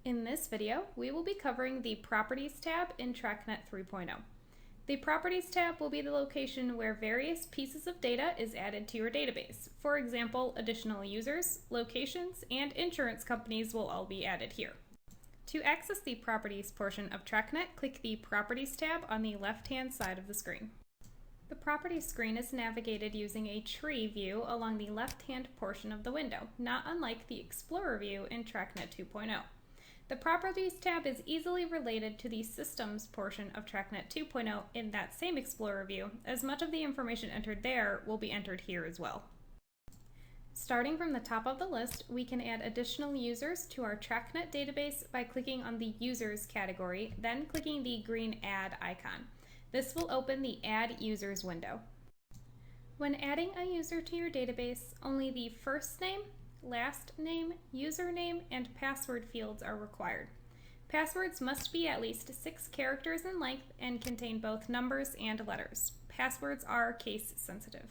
In this video, we will be covering the Properties tab in TRAKnet 3.0. The Properties tab will be the location where various pieces of data is added to your database. For example, additional users, locations, and insurance companies will all be added here. To access the Properties portion of TRAKnet, click the Properties tab on the left-hand side of the screen. The Properties screen is navigated using a tree view along the left-hand portion of the window, not unlike the Explorer view in TRAKnet 2.0. The Properties tab is easily related to the Systems portion of TRAKnet 2.0 in that same Explorer view, as much of the information entered there will be entered here as well. Starting from the top of the list, we can add additional users to our TRAKnet database by clicking on the Users category, then clicking the green Add icon. This will open the Add Users window. When adding a user to your database, only the first name, last name, username, and password fields are required. Passwords must be at least 6 characters in length and contain both numbers and letters. Passwords are case sensitive.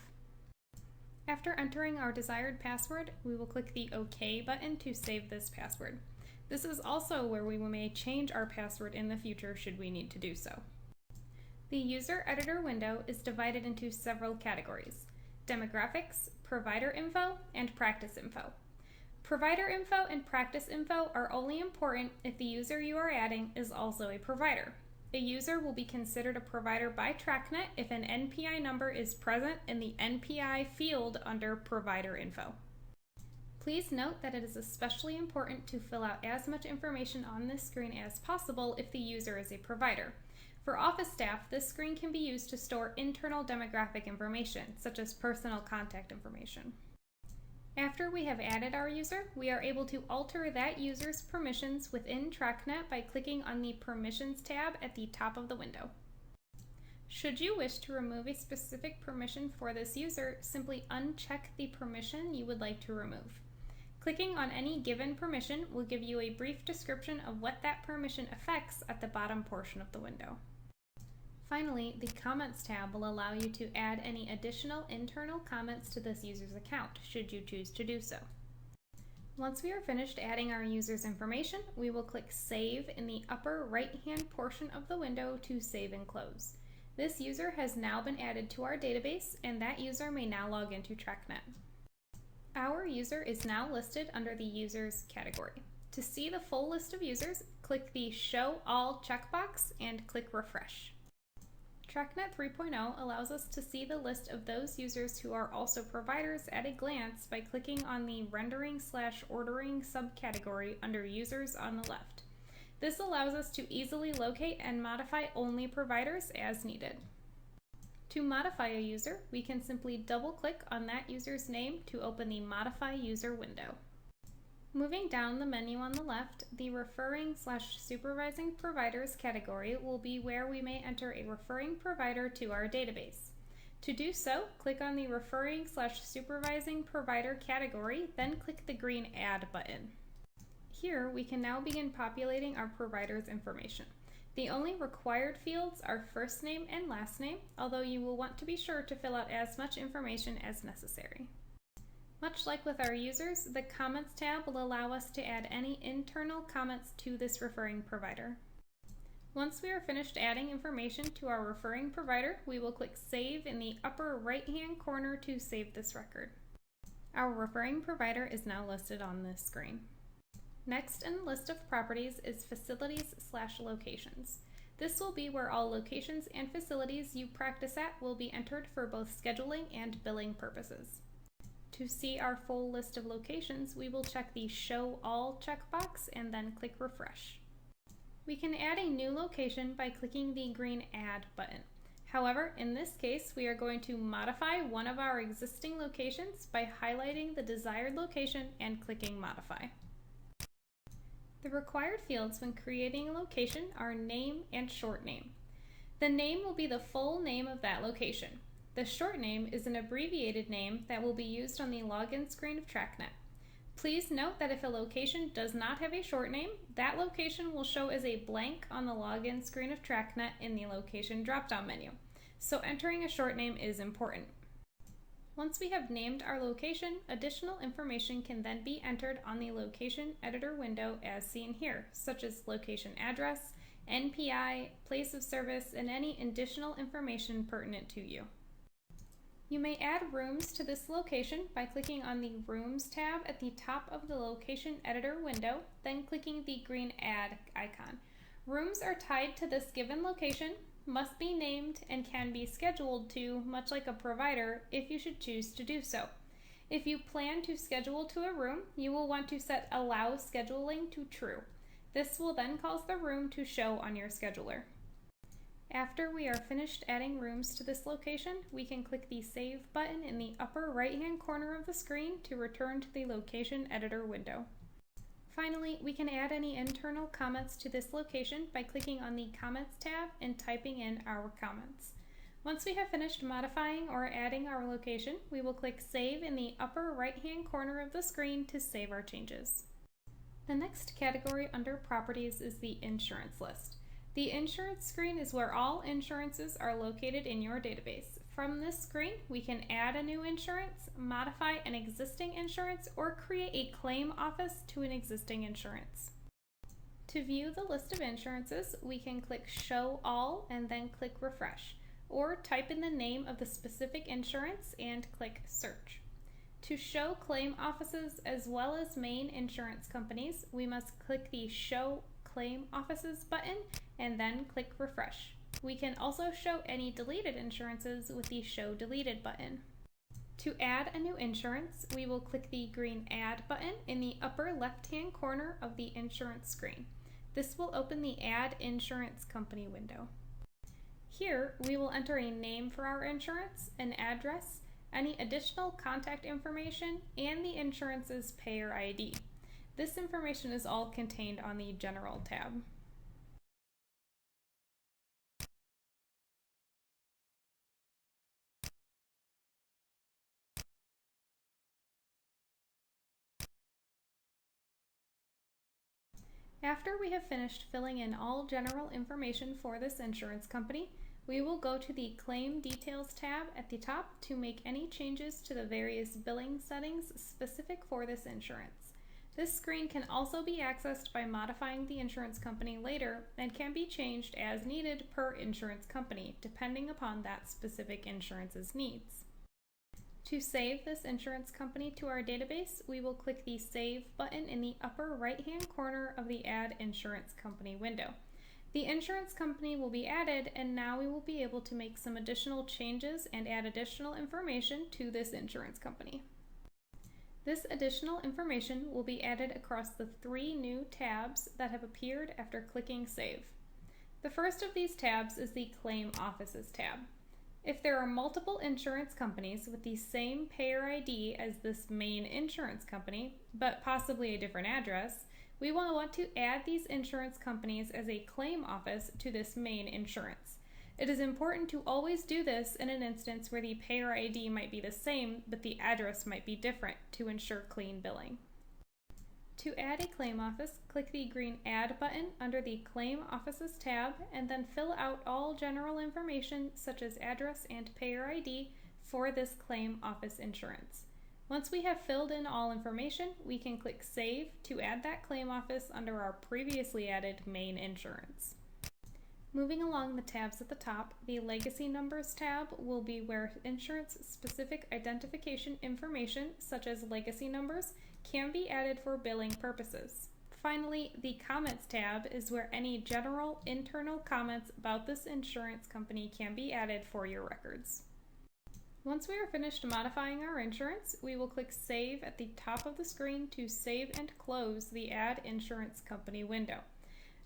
After entering our desired password, we will click the OK button to save this password. This is also where we may change our password in the future should we need to do so. The User Editor window is divided into several categories: demographics, provider info, and practice info. Provider info and practice info are only important if the user you are adding is also a provider. A user will be considered a provider by TRAKnet if an NPI number is present in the NPI field under provider info. Please note that it is especially important to fill out as much information on this screen as possible if the user is a provider. For office staff, this screen can be used to store internal demographic information, such as personal contact information. After we have added our user, we are able to alter that user's permissions within TRAKnet by clicking on the Permissions tab at the top of the window. Should you wish to remove a specific permission for this user, simply uncheck the permission you would like to remove. Clicking on any given permission will give you a brief description of what that permission affects at the bottom portion of the window. Finally, the Comments tab will allow you to add any additional internal comments to this user's account, should you choose to do so. Once we are finished adding our user's information, we will click Save in the upper right-hand portion of the window to save and close. This user has now been added to our database, and that user may now log into TRAKnet. Our user is now listed under the Users category. To see the full list of users, click the Show All checkbox and click Refresh. TRAKnet 3.0 allows us to see the list of those users who are also providers at a glance by clicking on the Rendering/Ordering subcategory under Users on the left. This allows us to easily locate and modify only providers as needed. To modify a user, we can simply double-click on that user's name to open the Modify User window. Moving down the menu on the left, the Referring/Supervising Providers category will be where we may enter a referring provider to our database. To do so, click on the Referring/Supervising Provider category, then click the green Add button. Here, we can now begin populating our provider's information. The only required fields are first name and last name, although you will want to be sure to fill out as much information as necessary. Much like with our users, the Comments tab will allow us to add any internal comments to this referring provider. Once we are finished adding information to our referring provider, we will click Save in the upper right-hand corner to save this record. Our referring provider is now listed on this screen. Next in the list of properties is Facilities/Locations. This will be where all locations and facilities you practice at will be entered for both scheduling and billing purposes. To see our full list of locations, we will check the Show All checkbox and then click Refresh. We can add a new location by clicking the green Add button. However, in this case, we are going to modify one of our existing locations by highlighting the desired location and clicking Modify. The required fields when creating a location are name and short name. The name will be the full name of that location. The short name is an abbreviated name that will be used on the login screen of TRAKnet. Please note that if a location does not have a short name, that location will show as a blank on the login screen of TRAKnet in the location drop-down menu, so entering a short name is important. Once we have named our location, additional information can then be entered on the location editor window as seen here, such as location address, NPI, place of service, and any additional information pertinent to you. You may add rooms to this location by clicking on the Rooms tab at the top of the Location Editor window, then clicking the green Add icon. Rooms are tied to this given location, must be named, and can be scheduled to, much like a provider, if you should choose to do so. If you plan to schedule to a room, you will want to set Allow Scheduling to True. This will then cause the room to show on your scheduler. After we are finished adding rooms to this location, we can click the Save button in the upper right-hand corner of the screen to return to the Location Editor window. Finally, we can add any internal comments to this location by clicking on the Comments tab and typing in our comments. Once we have finished modifying or adding our location, we will click Save in the upper right-hand corner of the screen to save our changes. The next category under Properties is the Insurance list. The insurance screen is where all insurances are located in your database. From this screen, we can add a new insurance, modify an existing insurance, or create a claim office to an existing insurance. To view the list of insurances, we can click Show All and then click Refresh, or type in the name of the specific insurance and click Search. To show claim offices as well as main insurance companies, we must click the Show Claim Offices button and then click Refresh. We can also show any deleted insurances with the Show Deleted button. To add a new insurance, we will click the green Add button in the upper left-hand corner of the insurance screen. This will open the Add Insurance Company window. Here, we will enter a name for our insurance, an address, any additional contact information, and the insurance's payer ID. This information is all contained on the General tab. After we have finished filling in all general information for this insurance company, we will go to the Claim Details tab at the top to make any changes to the various billing settings specific for this insurance. This screen can also be accessed by modifying the insurance company later and can be changed as needed per insurance company, depending upon that specific insurance's needs. To save this insurance company to our database, we will click the Save button in the upper right-hand corner of the Add Insurance Company window. The insurance company will be added, and now we will be able to make some additional changes and add additional information to this insurance company. This additional information will be added across the 3 new tabs that have appeared after clicking Save. The first of these tabs is the Claim Offices tab. If there are multiple insurance companies with the same payer ID as this main insurance company, but possibly a different address, we will want to add these insurance companies as a claim office to this main insurance. It is important to always do this in an instance where the payer ID might be the same, but the address might be different to ensure clean billing. To add a claim office, click the green Add button under the Claim Offices tab and then fill out all general information such as address and payer ID for this claim office insurance. Once we have filled in all information, we can click Save to add that claim office under our previously added main insurance. Moving along the tabs at the top, the Legacy Numbers tab will be where insurance-specific identification information, such as legacy numbers, can be added for billing purposes. Finally, the Comments tab is where any general internal comments about this insurance company can be added for your records. Once we are finished modifying our insurance, we will click Save at the top of the screen to save and close the Add Insurance Company window.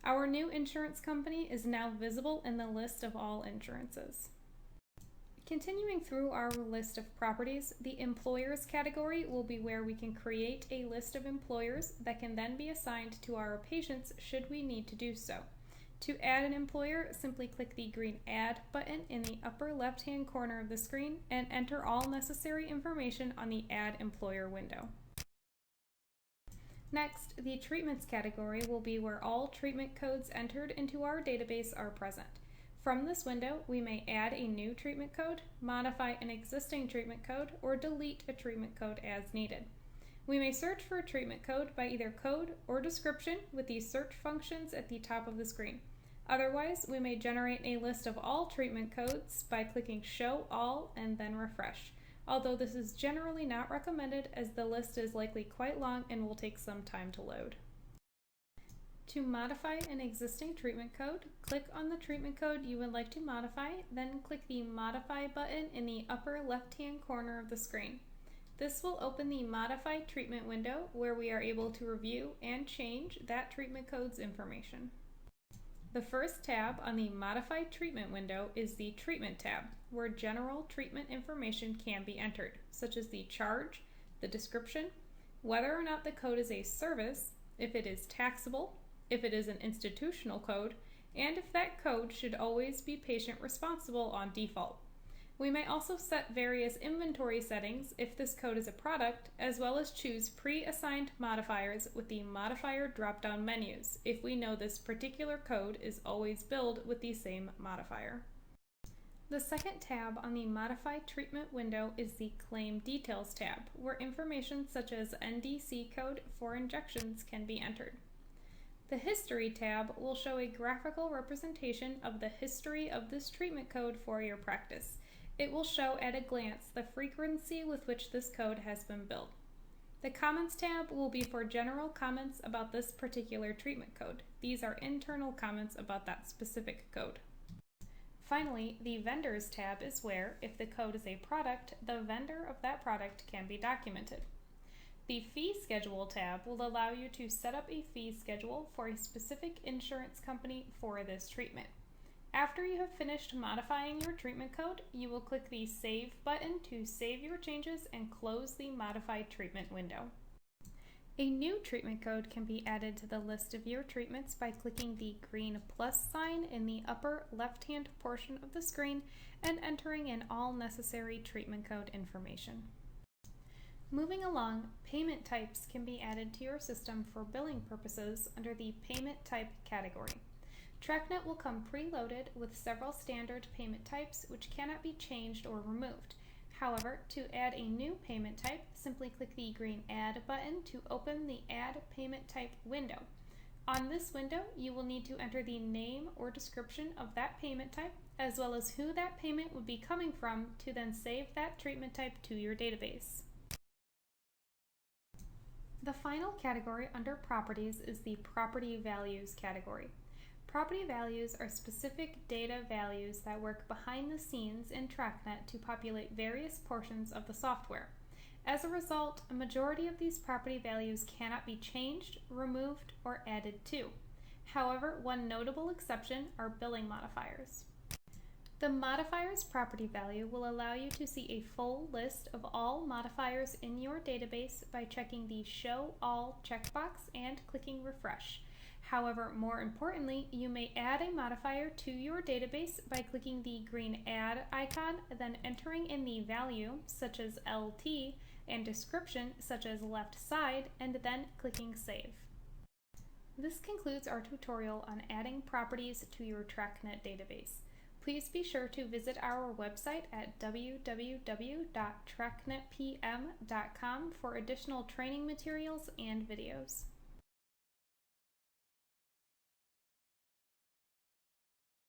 Our new insurance company is now visible in the list of all insurances. Continuing through our list of properties, the Employers category will be where we can create a list of employers that can then be assigned to our patients should we need to do so. To add an employer, simply click the green Add button in the upper left-hand corner of the screen and enter all necessary information on the Add Employer window. Next, the Treatments category will be where all treatment codes entered into our database are present. From this window, we may add a new treatment code, modify an existing treatment code, or delete a treatment code as needed. We may search for a treatment code by either code or description with the search functions at the top of the screen. Otherwise, we may generate a list of all treatment codes by clicking Show All and then refresh, although this is generally not recommended as the list is likely quite long and will take some time to load. To modify an existing treatment code, click on the treatment code you would like to modify, then click the Modify button in the upper left-hand corner of the screen. This will open the Modify Treatment window where we are able to review and change that treatment code's information. The first tab on the Modify Treatment window is the Treatment tab, where general treatment information can be entered, such as the charge, the description, whether or not the code is a service, if it is taxable, if it is an institutional code, and if that code should always be patient responsible on default. We may also set various inventory settings if this code is a product, as well as choose pre-assigned modifiers with the modifier drop-down menus if we know this particular code is always billed with the same modifier. The second tab on the Modify Treatment window is the Claim Details tab, where information such as NDC code for injections can be entered. The History tab will show a graphical representation of the history of this treatment code for your practice. It will show at a glance the frequency with which this code has been billed. The Comments tab will be for general comments about this particular treatment code. These are internal comments about that specific code. Finally, the Vendors tab is where, if the code is a product, the vendor of that product can be documented. The Fee Schedule tab will allow you to set up a fee schedule for a specific insurance company for this treatment. After you have finished modifying your treatment code, you will click the Save button to save your changes and close the Modified Treatment window. A new treatment code can be added to the list of your treatments by clicking the green plus sign in the upper left-hand portion of the screen and entering in all necessary treatment code information. Moving along, payment types can be added to your system for billing purposes under the Payment Type category. TRAKnet will come preloaded with several standard payment types which cannot be changed or removed. However, to add a new payment type, simply click the green Add button to open the Add Payment Type window. On this window, you will need to enter the name or description of that payment type, as well as who that payment would be coming from to then save that treatment type to your database. The final category under Properties is the Property Values category. Property values are specific data values that work behind the scenes in TRAKnet to populate various portions of the software. As a result, a majority of these property values cannot be changed, removed, or added to. However, one notable exception are billing modifiers. The modifiers property value will allow you to see a full list of all modifiers in your database by checking the Show All checkbox and clicking Refresh. However, more importantly, you may add a modifier to your database by clicking the green Add icon, then entering in the value, such as LT, and description, such as left side, and then clicking Save. This concludes our tutorial on adding properties to your TRAKnet database. Please be sure to visit our website at www.traknetpm.com for additional training materials and videos.